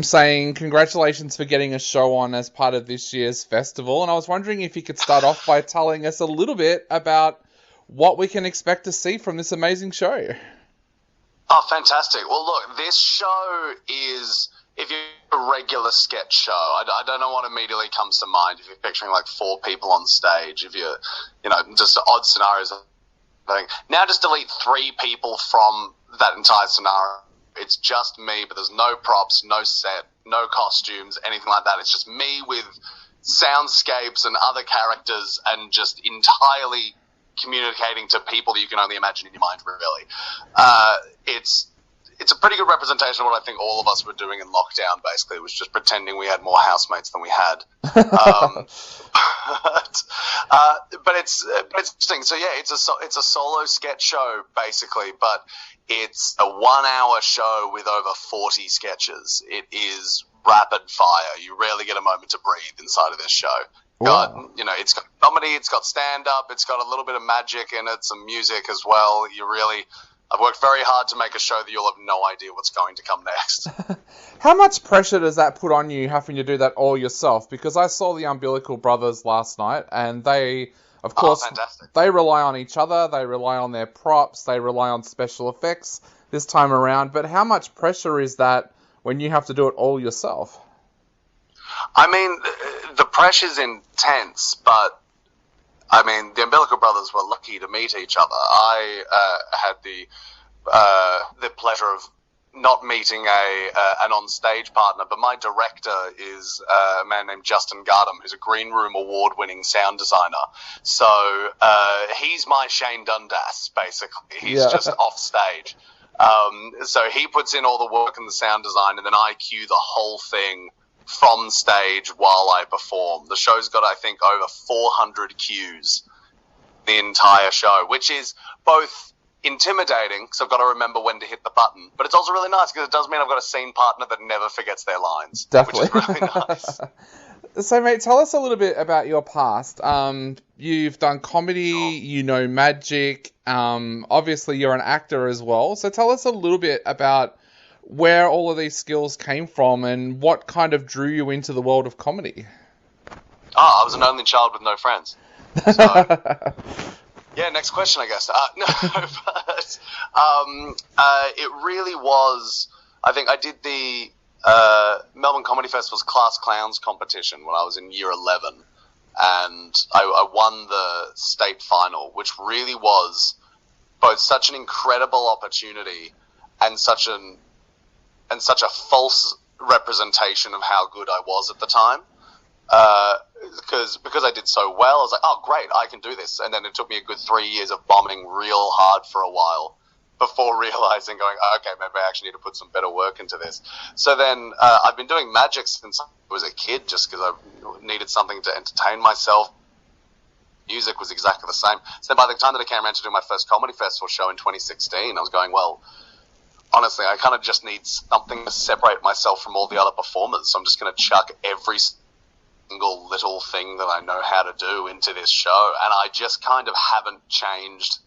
saying congratulations for getting a show on as part of this year's festival. And I was wondering if you could start off by telling us a little bit about what we can expect to see from this amazing show. Oh, fantastic. Well, look, this show is, if you're a regular sketch show, I don't know what immediately comes to mind. If you're picturing like 4 people on stage, if you're, just odd scenarios. Now just delete 3 people from that entire scenario. It's just me, but there's no props, no set, no costumes, anything like that. It's just me with soundscapes and other characters and just entirely communicating to people that you can only imagine in your mind, really. It's a pretty good representation of what I think all of us were doing in lockdown, basically. It was just pretending we had more housemates than we had. But it's interesting. So, yeah, it's a solo sketch show, basically, but it's a 1-hour show with over 40 sketches. It is rapid fire. You rarely get a moment to breathe inside of this show. Wow. It's got comedy, it's got stand-up, it's got a little bit of magic in it, some music as well. I've worked very hard to make a show that you'll have no idea what's going to come next. How much pressure does that put on you, having to do that all yourself? Because I saw the Umbilical Brothers last night, and they, of course, they rely on each other, they rely on their props, they rely on special effects this time around. But how much pressure is that when you have to do it all yourself? I mean, the pressure's intense, but I mean, the Umbilical Brothers were lucky to meet each other. I had the pleasure of not meeting an on-stage partner, but my director is a man named Justin Gardam, who's a Green Room Award-winning sound designer. So he's my Shane Dundas, basically. He's just off stage. So he puts in all the work and the sound design, and then I cue the whole thing from stage while I perform. The show's got, I think, over 400 cues the entire show, which is both intimidating, because I've got to remember when to hit the button, but it's also really nice because it does mean I've got a scene partner that never forgets their lines. Definitely. Which is really nice. So, mate, tell us a little bit about your past. You've done comedy, Sure. Magic, obviously you're an actor as well, so tell us a little bit about where all of these skills came from and what kind of drew you into the world of comedy. I was an only child with no friends. So, yeah, next question, I guess. It really was, I think I did the Melbourne Comedy Festival's Class Clowns competition when I was in year 11, and I won the state final, which really was both such an incredible opportunity and such a false representation of how good I was at the time. Because I did so well, I was like, oh, great, I can do this. And then it took me a good 3 years of bombing real hard for a while before realizing, okay, maybe I actually need to put some better work into this. So then I've been doing magic since I was a kid, just because I needed something to entertain myself. Music was exactly the same. So by the time that I came around to do my first comedy festival show in 2016, I was going, well, honestly, I kind of just need something to separate myself from all the other performers. So I'm just going to chuck every single little thing that I know how to do into this show. And I just kind of haven't changed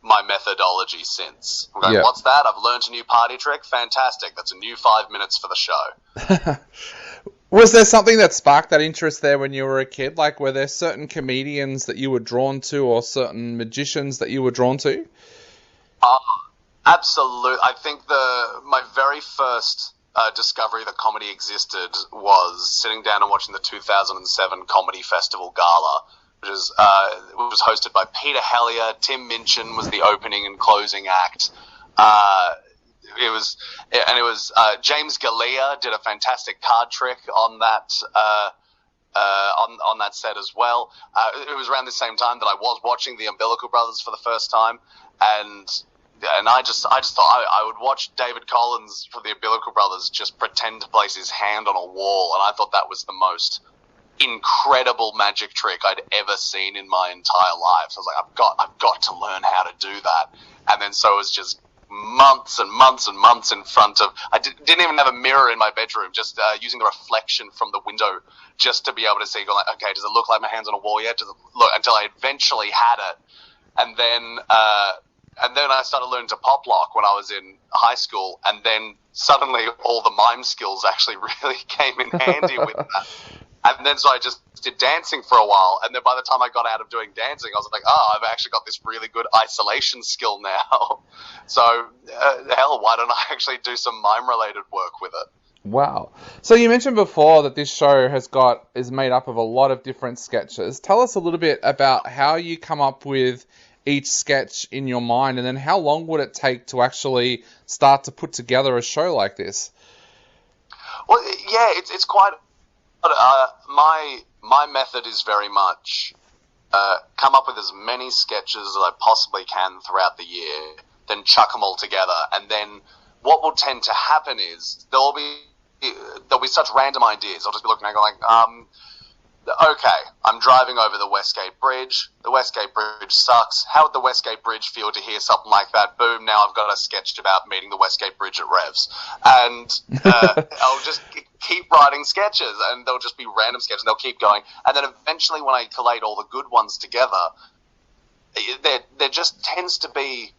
my methodology since. I'm going, What's that? I've learned a new party trick? Fantastic. That's a new 5 minutes for the show. Was there something that sparked that interest there when you were a kid? Like, were there certain comedians that you were drawn to or certain magicians that you were drawn to? Absolutely. I think my very first discovery that comedy existed was sitting down and watching the 2007 Comedy Festival Gala, which was hosted by Peter Hellier. Tim Minchin was the opening and closing act. It was James Galea did a fantastic card trick on that on that set as well. It was around the same time that I was watching the Umbilical Brothers for the first time, and I just thought I would watch David Collins from the Umbilical Brothers just pretend to place his hand on a wall, and I thought that was the most incredible magic trick I'd ever seen in my entire life. So I was like, I've got to learn how to do that. And then so it was just months and months and months in front of, I didn't even have a mirror in my bedroom, just using the reflection from the window just to be able to see, going like, okay, does it look like my hand's on a wall yet? Does it look, until I eventually had it. And then And then I started learning to pop lock when I was in high school, and then suddenly all the mime skills actually really came in handy with that. And then so I just did dancing for a while, and then by the time I got out of doing dancing, I was like, I've actually got this really good isolation skill now. So, hell, why don't I actually do some mime-related work with it? Wow. So you mentioned before that this show is made up of a lot of different sketches. Tell us a little bit about how you come up with each sketch in your mind, and then how long would it take to actually start to put together a show like this? Well, yeah, it's quite... my method is very much come up with as many sketches as I possibly can throughout the year, then chuck them all together, and then what will tend to happen is there'll be such random ideas. I'll just be looking at it going, okay, I'm driving over the Westgate Bridge. The Westgate Bridge sucks. How would the Westgate Bridge feel to hear something like that? Boom, now I've got a sketch about meeting the Westgate Bridge at Revs. And I'll just keep writing sketches, and they'll just be random sketches, and they'll keep going. And then eventually when I collate all the good ones together, there just tends to be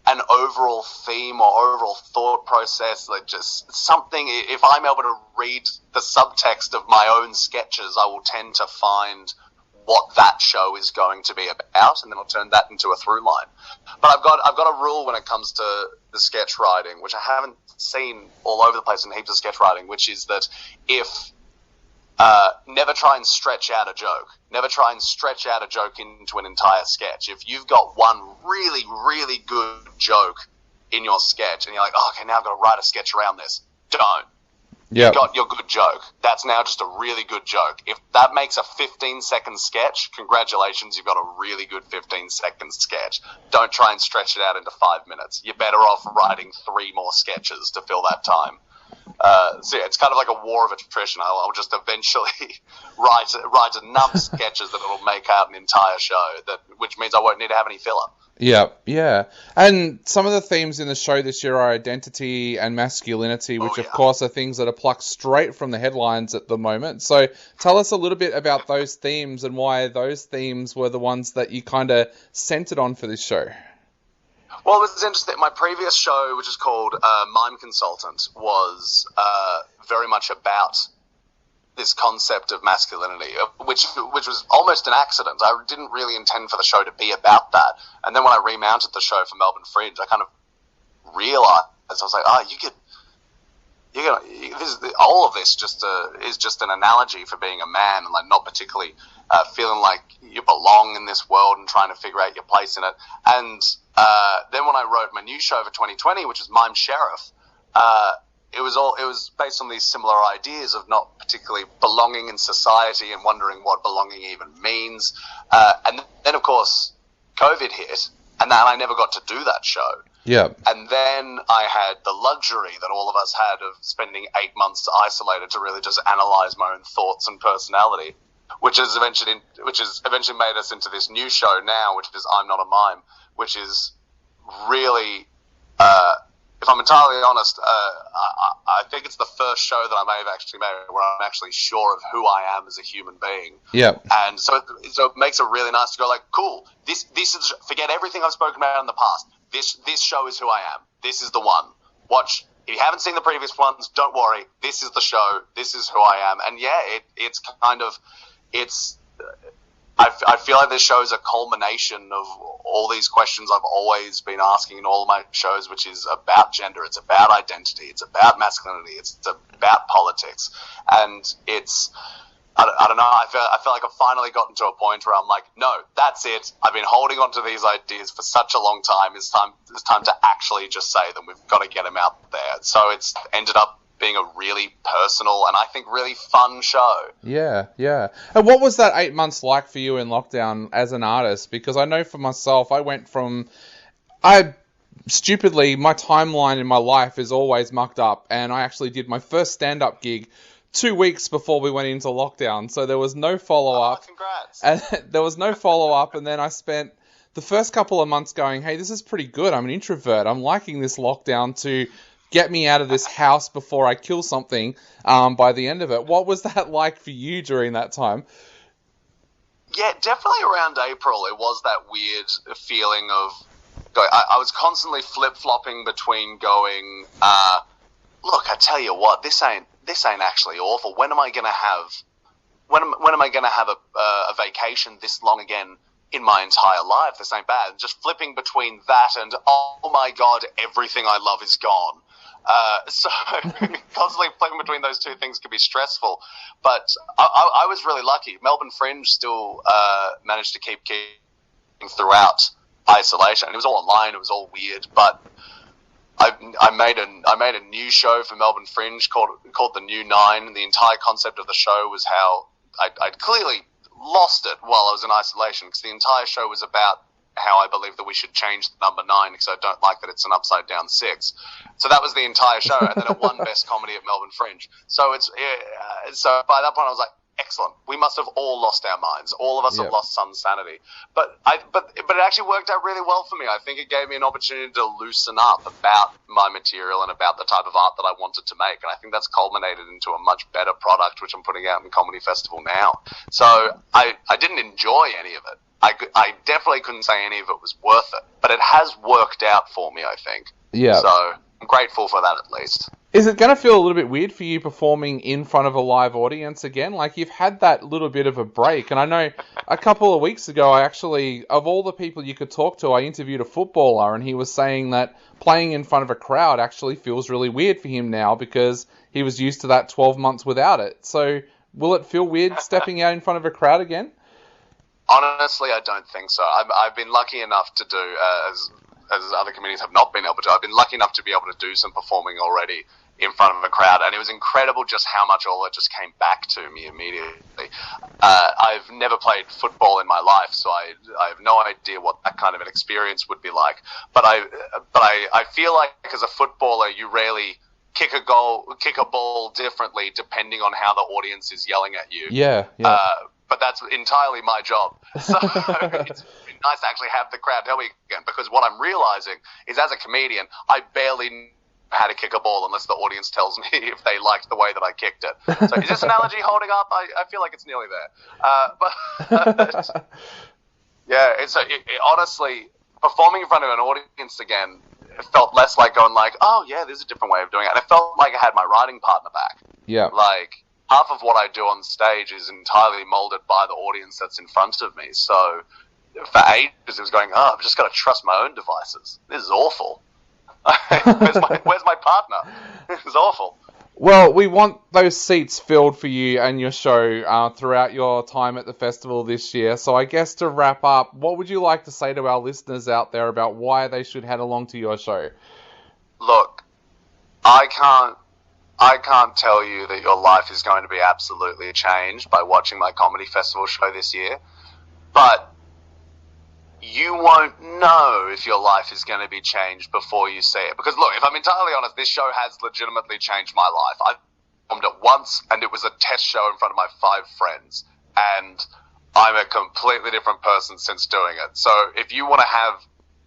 an overall theme or overall thought process, like just something. If I'm able to read the subtext of my own sketches, I will tend to find what that show is going to be about, and then I'll turn that into a through line. But I've got a rule when it comes to the sketch writing, which I haven't seen all over the place in heaps of sketch writing, which is that if never try and stretch out a joke. Never try and stretch out a joke into an entire sketch. If you've got one really, really good joke in your sketch, and you're like, okay, now I've got to write a sketch around this, don't. Yep. You got your good joke. That's now just a really good joke. If that makes a 15-second sketch, congratulations, you've got a really good 15-second sketch. Don't try and stretch it out into 5 minutes. You're better off writing 3 more sketches to fill that time. So yeah, it's kind of like a war of attrition. I'll just eventually write enough sketches that it'll make out an entire show, which means I won't need to have any filler. Yeah. And some of the themes in the show this year are identity and masculinity, which of course are things that are plucked straight from the headlines at the moment. So tell us a little bit about those themes and why those themes were the ones that you kind of centered on for this show. Well, it was interesting. My previous show, which is called Mime Consultant, was very much about this concept of masculinity, which was almost an accident. I didn't really intend for the show to be about that. And then when I remounted the show for Melbourne Fringe, I kind of realized, I was like, all of this is just an analogy for being a man, and like not particularly feeling like you belong in this world and trying to figure out your place in it. And then when I wrote my new show for 2020, which is Mime Sheriff, it was based on these similar ideas of not particularly belonging in society and wondering what belonging even means. And then of course COVID hit, and then I never got to do that show. Yeah. And then I had the luxury that all of us had of spending 8 months isolated to really just analyze my own thoughts and personality, which has eventually made us into this new show now, which is I'm Not A Mime, which is really, if I'm entirely honest, I think it's the first show that I may have actually made where I'm actually sure of who I am as a human being. Yeah. And so it makes it really nice to go like, cool, this is, forget everything I've spoken about in the past. This show is who I am. This is the one. Watch. If you haven't seen the previous ones, don't worry. This is the show. This is who I am. And yeah, it's kind of, I feel like this show is a culmination of all these questions I've always been asking in all of my shows, which is about gender, it's about identity, it's about masculinity, it's about politics, and it's, I don't know, I feel like I've finally gotten to a point where I'm like, no, that's it, I've been holding on to these ideas for such a long time, it's time to actually just say them, we've got to get them out there. So it's ended up being a really personal and I think really fun show. Yeah. And what was that 8 months like for you in lockdown as an artist? Because I know for myself, stupidly, my timeline in my life is always mucked up, and I actually did my first stand-up gig 2 weeks before we went into lockdown, so there was no follow-up. Oh, congrats. And there was no follow-up, and then I spent the first couple of months going, hey, this is pretty good, I'm an introvert, I'm liking this lockdown to get me out of this house before I kill something by the end of it. What was that like for you during that time? Yeah, definitely around April, it was that weird feeling of I was constantly flip-flopping between going, look, I tell you what, this ain't actually awful. When am I going to have a vacation this long again in my entire life? This ain't bad. Just flipping between that and, oh my God, everything I love is gone. So constantly flipping between those two things can be stressful. But I was really lucky. Melbourne Fringe still managed to keep throughout isolation. It was all online. It was all weird. But I made a new show for Melbourne Fringe called The New Nine. And the entire concept of the show was how I'd clearly lost it while I was in isolation, because the entire show was about how I believe that we should change the number 9 because I don't like that it's an upside down 6. So that was the entire show, and then it won Best Comedy at Melbourne Fringe. So so by that point I was like, excellent. We must have all lost our minds. All of us have lost some sanity. But it actually worked out really well for me. I think it gave me an opportunity to loosen up about my material and about the type of art that I wanted to make. And I think that's culminated into a much better product, which I'm putting out in Comedy Festival now. So I didn't enjoy any of it. I definitely couldn't say any of it was worth it. But it has worked out for me, I think. Yeah. So I'm grateful for that at least. Is it going to feel a little bit weird for you performing in front of a live audience again? Like, you've had that little bit of a break. And I know a couple of weeks ago, I actually, of all the people you could talk to, I interviewed a footballer, and he was saying that playing in front of a crowd actually feels really weird for him now because he was used to that 12 months without it. So will it feel weird stepping out in front of a crowd again? Honestly, I don't think so. I've been lucky enough to do, as other comedians have not been able to, I've been lucky enough to be able to do some performing already in front of a crowd, and it was incredible just how much all it just came back to me immediately. I've never played football in my life, so I have no idea what that kind of an experience would be like. But I feel like as a footballer, you rarely kick a ball differently depending on how the audience is yelling at you. Yeah. But that's entirely my job. So it's nice to actually have the crowd tell me again, because what I'm realizing is, as a comedian, I barely know how to kick a ball unless the audience tells me if they liked the way that I kicked it. So is this analogy holding up? I feel like it's nearly there. But yeah, honestly, performing in front of an audience again, it felt less like going like, oh yeah, there's a different way of doing it. And it felt like I had my writing partner back. Yeah. Like, half of what I do on stage is entirely molded by the audience that's in front of me. So for ages it was going, oh, I've just got to trust my own devices. This is awful. Where's my partner? This is awful. Well, we want those seats filled for you and your show throughout your time at the festival this year. So I guess to wrap up, what would you like to say to our listeners out there about why they should head along to your show? Look, I can't tell you that your life is going to be absolutely changed by watching my comedy festival show this year, but you won't know if your life is going to be changed before you see it. Because look, if I'm entirely honest, this show has legitimately changed my life. I performed it once, and it was a test show in front of my 5 friends, and I'm a completely different person since doing it. So if you want to have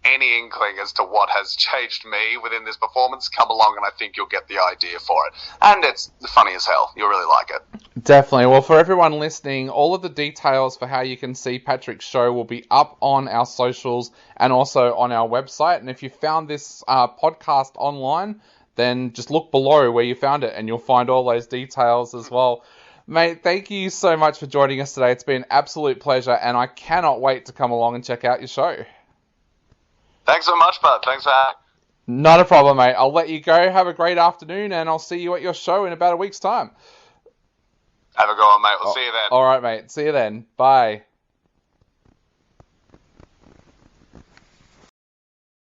any inkling as to what has changed me within this performance, come along and I think you'll get the idea for it. And it's funny as hell. You'll really like it. Definitely. Well, for everyone listening, all of the details for how you can see Patrick's show will be up on our socials and also on our website. And if you found this podcast online, then just look below where you found it and you'll find all those details as well. Mate, thank you so much for joining us today. It's been an absolute pleasure, and I cannot wait to come along and check out your show. Thanks so much, bud. Thanks for having me. Not a problem, mate. I'll let you go. Have a great afternoon, and I'll see you at your show in about a week's time. Have a go on, mate. We'll see you then. All right, mate. See you then. Bye.